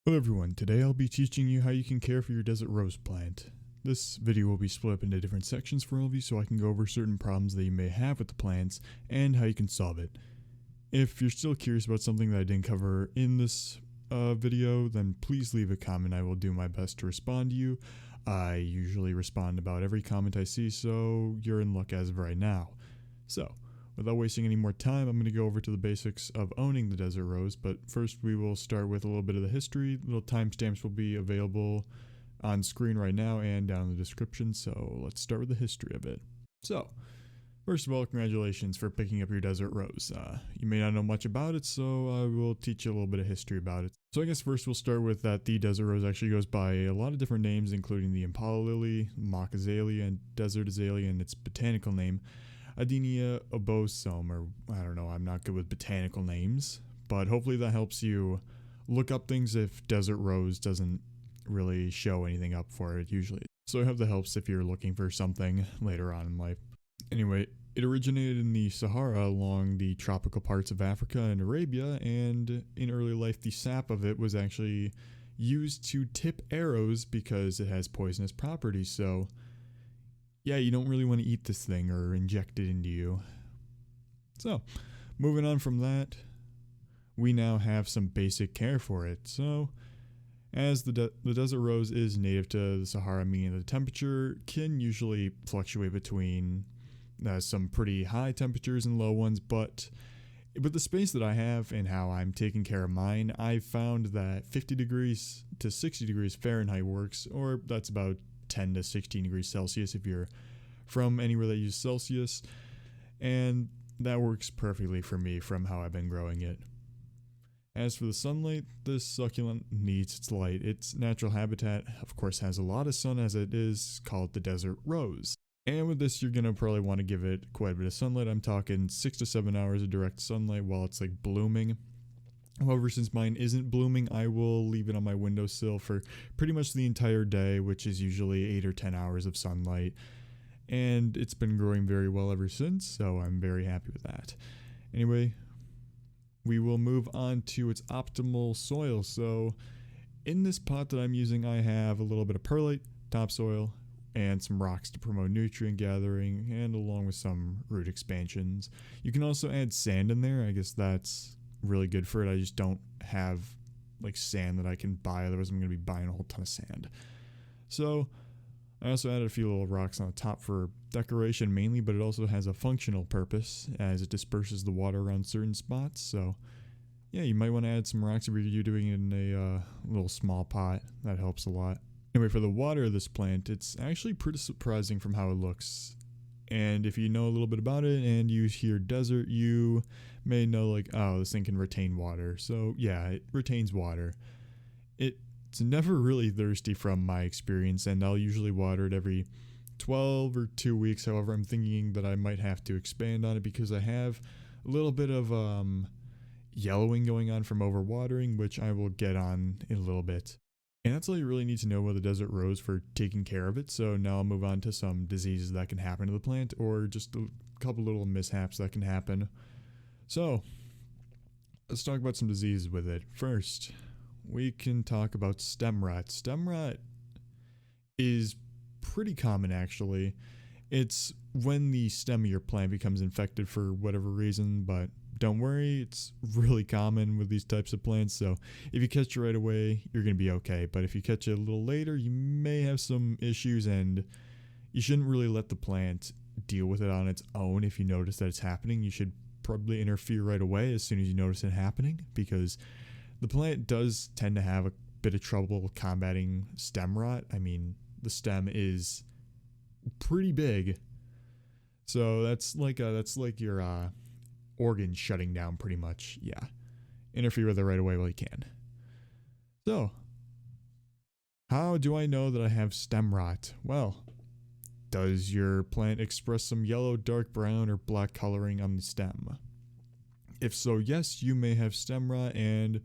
Hello everyone, today I'll be teaching you how you can care for your desert rose plant. This video will be split up into different sections for all of you so I can go over certain problems that you may have with the plants and how you can solve it. If you're still curious about something that I didn't cover in this video, then please leave a comment. I will do my best to respond to you. I usually respond about every comment I see, so you're in luck as of right now. So, without wasting any more time, I'm going to go over to the basics of owning the desert rose, but first we will start with a little bit of the history. Little timestamps will be available on screen right now and down in the description, so let's start with the history of it. So, first of all, congratulations for picking up your desert rose. You may not know much about it, so I will teach you a little bit of history about it. So I guess first we'll start with that the desert rose actually goes by a lot of different names, including the impala lily, mock azalea, and desert azalea, and its botanical name, 𝙤𝙤𝙤𝙧𝙤, or I don't know, I'm not good with botanical names, but hopefully that helps you look up things if desert rose doesn't really show anything up for it usually. So I hope that helps if you're looking for something later on in life. Anyway, it originated in the Sahara along the tropical parts of Africa and Arabia, and in early life the sap of it was actually used to tip arrows because it has poisonous properties, so yeah, you don't really want to eat this thing or inject it into you. So, moving on from that, we now have some basic care for it. So, as the desert rose is native to the Sahara, meaning the temperature can usually fluctuate between some pretty high temperatures and low ones, but with the space that I have and how I'm taking care of mine, I've found that 50 degrees to 60 degrees Fahrenheit works, or that's about 10 to 16 degrees Celsius if you're from anywhere that uses Celsius, and that works perfectly for me from how I've been growing it. As for the sunlight, this succulent needs its light. Its natural habitat, of course, has a lot of sun as it is called the desert rose. And with this, you're going to probably want to give it quite a bit of sunlight. I'm talking 6 to 7 hours of direct sunlight while it's like blooming. However, since mine isn't blooming, I will leave it on my windowsill for pretty much the entire day, which is usually 8 or 10 hours of sunlight. And it's been growing very well ever since, so I'm very happy with that. Anyway, we will move on to its optimal soil. So in this pot that I'm using, I have a little bit of perlite, topsoil, and some rocks to promote nutrient gathering, and along with some root expansions. You can also add sand in there. I guess that's really good for it. I just don't have like sand that I can buy, otherwise I'm going to be buying a whole ton of sand. So I also added a few little rocks on the top for decoration mainly, but it also has a functional purpose as it disperses the water around certain spots. So yeah, you might want to add some rocks if you're doing it in a little small pot. That helps a lot. Anyway, for the water of this plant, it's actually pretty surprising from how it looks. And if you know a little bit about it and you hear desert, you may know like, oh, this thing can retain water. So yeah, it retains water. It's never really thirsty from my experience, and I'll usually water it every 12 or 2 weeks. However, I'm thinking that I might have to expand on it because I have a little bit of yellowing going on from overwatering, which I will get on in a little bit. And that's all you really need to know about the desert rose for taking care of it. So now I'll move on to some diseases that can happen to the plant, or just a couple little mishaps that can happen. So let's talk about some diseases with it. First, we can talk about stem rot. Stem rot is pretty common actually. It's when the stem of your plant becomes infected for whatever reason, but don't worry, it's really common with these types of plants, so if you catch it right away, you're going to be okay. But if you catch it a little later, you may have some issues, and you shouldn't really let the plant deal with it on its own. If you notice that it's happening, you should probably interfere right away as soon as you notice it happening, because the plant does tend to have a bit of trouble combating stem rot. I mean, the stem is pretty big, so that's like your organ shutting down pretty much. Yeah, interfere with it right away while you can. So how do I know that I have stem rot? Well, does your plant express some yellow, dark brown, or black coloring on the stem? If so, yes, you may have stem rot. And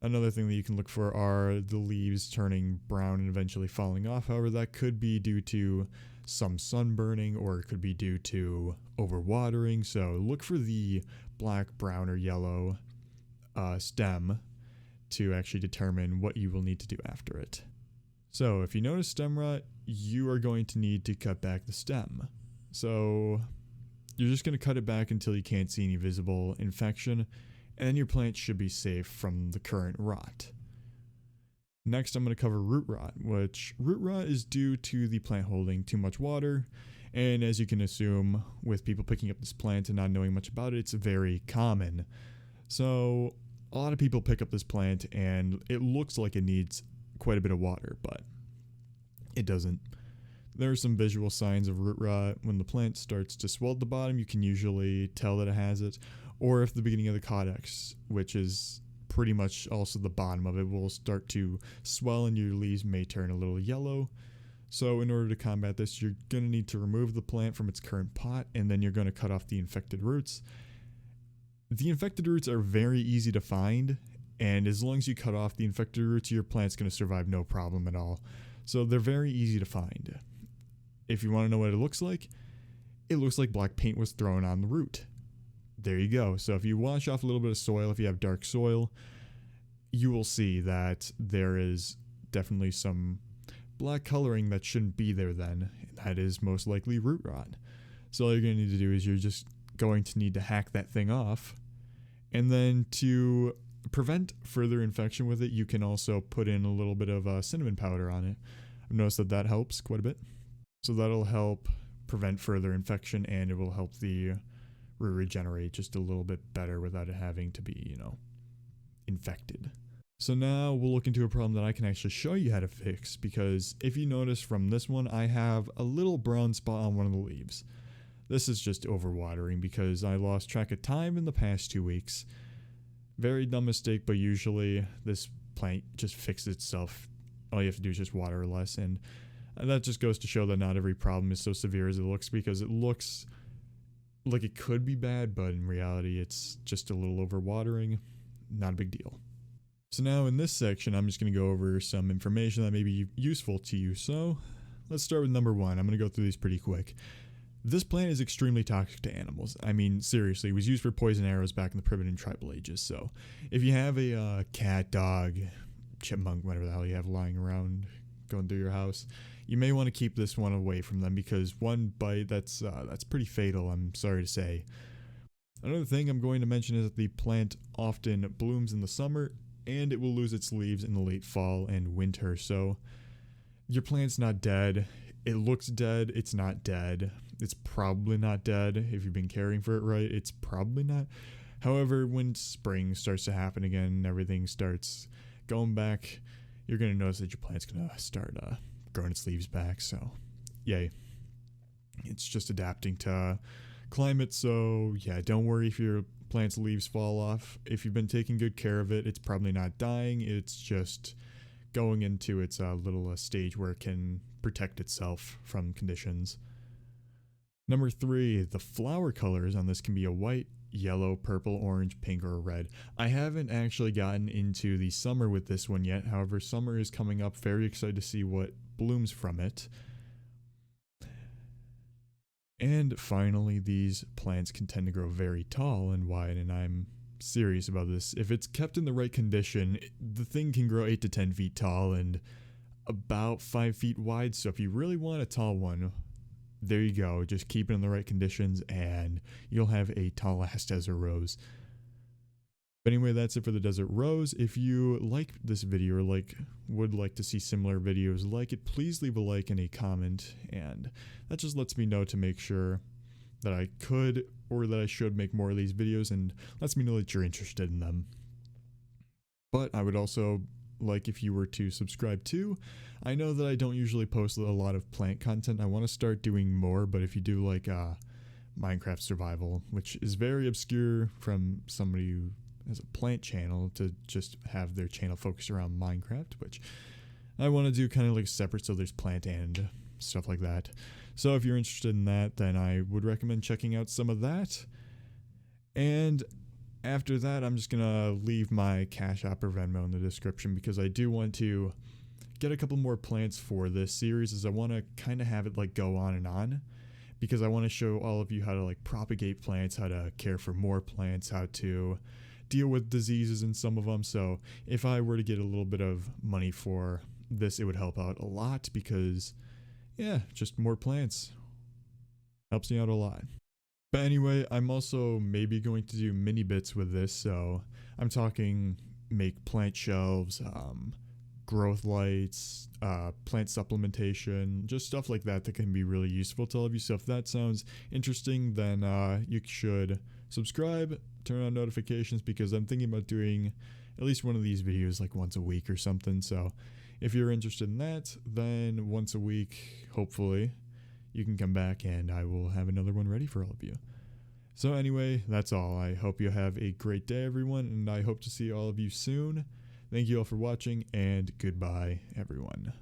another thing that you can look for are the leaves turning brown and eventually falling off. However, that could be due to some sunburning, or it could be due to overwatering. So look for the black, brown, or yellow stem to actually determine what you will need to do after it. So if you notice stem rot, you are going to need to cut back the stem. So you're just going to cut it back until you can't see any visible infection, and then your plant should be safe from the current rot. Next, I'm going to cover root rot, which root rot is due to the plant holding too much water. And as you can assume, with people picking up this plant and not knowing much about it, it's very common. So a lot of people pick up this plant and it looks like it needs quite a bit of water, but it doesn't. There are some visual signs of root rot. When the plant starts to swell at the bottom, you can usually tell that it has it. Or if the beginning of the caudex, which is pretty much also the bottom of it, will start to swell and your leaves may turn a little yellow. So in order to combat this, you're going to need to remove the plant from its current pot, and then you're going to cut off the infected roots. The infected roots are very easy to find, and as long as you cut off the infected roots, your plant's going to survive no problem at all. So they're very easy to find. If you want to know what it looks like black paint was thrown on the root. There you go. So if you wash off a little bit of soil, if you have dark soil, you will see that there is definitely some black coloring that shouldn't be there then. That is most likely root rot. So all you're going to need to do is you're just going to need to hack that thing off. And then to prevent further infection with it, you can also put in a little bit of cinnamon powder on it. I've noticed that that helps quite a bit. So that'll help prevent further infection, and it will help the root regenerate just a little bit better without it having to be, infected. So now we'll look into a problem that I can actually show you how to fix, because if you notice from this one, I have a little brown spot on one of the leaves. This is just overwatering because I lost track of time in the past 2 weeks. Very dumb mistake, but usually this plant just fixes itself. All you have to do is just water less, and that just goes to show that not every problem is so severe as it looks, because it looks like it could be bad, but in reality it's just a little overwatering. Not a big deal. So now in this section, I'm just going to go over some information that may be useful to you. So let's start with number 1. I'm going to go through these pretty quick. This plant is extremely toxic to animals. I mean, seriously, it was used for poison arrows back in the primitive tribal ages. So if you have a cat, dog, chipmunk, whatever the hell you have lying around going through your house, you may want to keep this one away from them, because one bite, that's pretty fatal, I'm sorry to say. Another thing I'm going to mention is that the plant often blooms in the summer, and it will lose its leaves in the late fall and winter. So your plant's not dead. It looks dead. It's not dead. It's probably not dead. If you've been caring for it right, it's probably not. However, when spring starts to happen again and everything starts going back, you're going to notice that your plant's going to start growing its leaves back. So yay. It's just adapting to climate. So yeah, don't worry if your plant's leaves fall off. If you've been taking good care of it, it's probably not dying. It's just going into its little stage where it can protect itself from conditions. Number 3, the flower colors on this can be a white, yellow, purple, orange, pink, or red. I haven't actually gotten into the summer with this one yet. However, summer is coming up. Very excited to see what blooms from it. And finally, these plants can tend to grow very tall and wide, and I'm serious about this. If it's kept in the right condition, the thing can grow 8 to 10 feet tall and about 5 feet wide. So if you really want a tall one, there you go. Just keep it in the right conditions and you'll have a tall ass desert rose. But anyway, that's it for the desert rose. If you like this video or would like to see similar videos like it, please leave a like and a comment, and that just lets me know to make sure that I could or that I should make more of these videos, and lets me know that you're interested in them. But I would also like if you were to subscribe too. I know that I don't usually post a lot of plant content. I want to start doing more, but if you do like Minecraft survival, which is very obscure from somebody who has a plant channel to just have their channel focused around Minecraft, which I want to do kind of like separate, so there's plant and stuff like that. So if you're interested in that, then I would recommend checking out some of that. And after that, I'm just gonna leave my Cash App or Venmo in the description, because I do want to get a couple more plants for this series, as I want to kind of have it like go on and on, because I want to show all of you how to like propagate plants, how to care for more plants, how to deal with diseases in some of them. So if I were to get a little bit of money for this, it would help out a lot because, yeah, just more plants helps me out a lot. But anyway, I'm also maybe going to do mini bits with this. So I'm talking make plant shelves, growth lights, plant supplementation, just stuff like that that can be really useful to all of you. So if that sounds interesting, then you should subscribe, turn on notifications, because I'm thinking about doing at least one of these videos like once a week or something. So if you're interested in that, then once a week, hopefully, you can come back and I will have another one ready for all of you. So anyway, that's all. I hope you have a great day, everyone, and I hope to see all of you soon. Thank you all for watching, and goodbye, everyone.